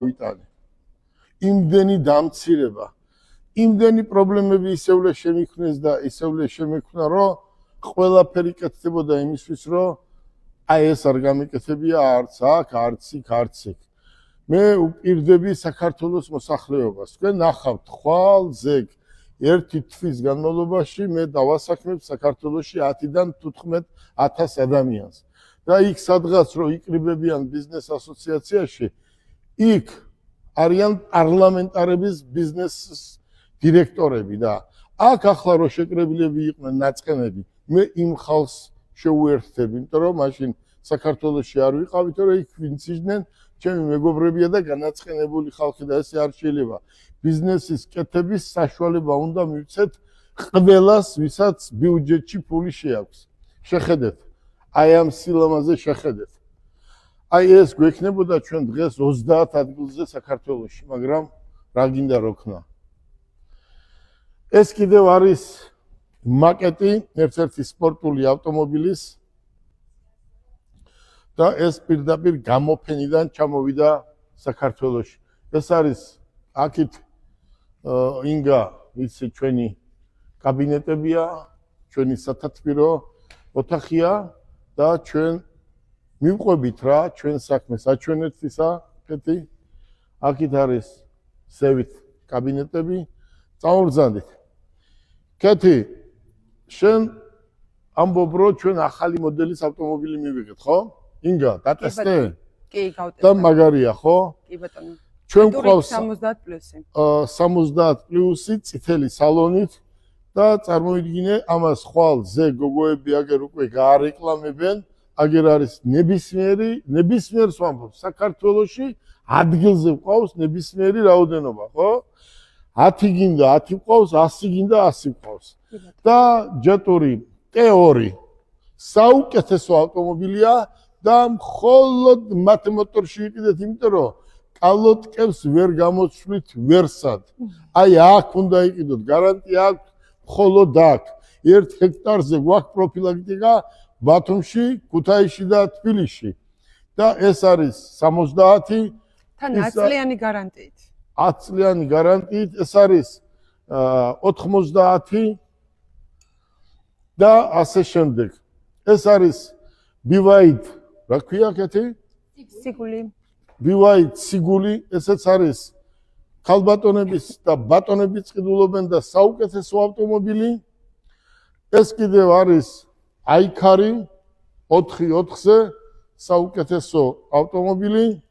ვიტანე. იმდენი დამცირება, იმდენი პრობლემები ისევლე შემიქმნეს და ისევლე შემექმნა, რომ ყველაფერი კეთდებოდა იმისთვის, რომ აი ეს არ გამიკეთებია არც აქ, არც იქ, არც იქ. მე უპირდები საქართველოს მოსახლეობას. თქვენ ნახავთ ხვალ ზეგ ერთი თვის განმავლობაში მე დავასაქმებ საქართველოში 10-დან 15,000 ადამიანს. და იქ სადღაც რომ იყრიბებიან ბიზნეს ასოციაციაში, იქ არიან პარლამენტარების ბიზნესის დირექტორები და აქ ახლა რო შეკრებილები იყვნენ ნაწყენები, მე იმ ხალხს შეუერთდები, იმიტომ რომ მაშინ საქართველოში არ ვიყავით, რომ იქ ვინც იჯდნენ, ჩემი მეგობრებია და განაწყენებული ხალხი და ესე არ შეიძლება. ბიზნესის კეთების საშუალება უნდა მივცეთ ყველას, ვისაც ბიუჯეტში ფული შეაქვს. შეხედეთ, აი ამ სილამაზე შეხედეთ. აი ეს გვექნებოდა ჩვენ დღეს 30 ადგილზე საქართველოში, მაგრამ რა გინდა რო ქნა. ეს კიდევ არის მაკეტი ერთ-ერთი სპორტული ავტომობილის და ეს პირდაპირ გამოფენიდან ჩამოვიდა საქართველოში. ეს არის აქეთ ინგა ვიცი ჩვენი კაბინეტებია, ჩვენი სათათბირო ოთახია და ჩვენ მივყვებით რა ჩვენ საქმეს აჩვენეთ ისა კეთი. აქეთ არის სევით კაბინეტები, წამოვბრძანდით. კეთი, შენ ამბობ რომ ჩვენ ახალი მოდელის ავტომობილი მივიღეთ, ხო? ინგა, დატესტე? კი, გავტესტე. და მაგარია, ხო? კი ბატონო. ჩვენ გვყავს 70 პლუსი. 70 პლუსი წითელი სალონით და წარმოიდგინე ამას ხვალ ზე გოგოები აგერ უკვე გაარეკლამებენ, აგერ არის ნებისმიერს ვამბობ, საქართველოში ადგილზე გვყავს ნებისმიერი რაოდენობა, ხო? 10 გინდა 10 გვყავს, 100 გინდა 100 გვყავს. და ჯეტური T2 საუკეთესო ავტომობილია და მხოლოდ მათ მოტორში ვიყიდეთ, იმიტომ რომ კალოტკებს ვერ გამოცვლით ვერსად. აი აქ უნდა იყიდოთ, გარანტია აქვს მხოლოდ აქ. 1 ჰექტარზე გვაქვს პროფილაქტიკა ბათუმში, ქუთაისში და თბილისში. და ეს არის 70 თან 10 წლიანი გარანტიით. 10 წლიანი გარანტიით, ეს არის 90 და ასე შემდეგ. ეს არის BYD, რა ქვია კეთი? სიგული. BYD სიგული, ესეც არის ქალბატონების და ბატონებიც ყიდულობენ და საუკეთესო ავტომობილი. ეს კიდევ არის აიქარი 4/4-ზე საუკეთესო ავტომობილი.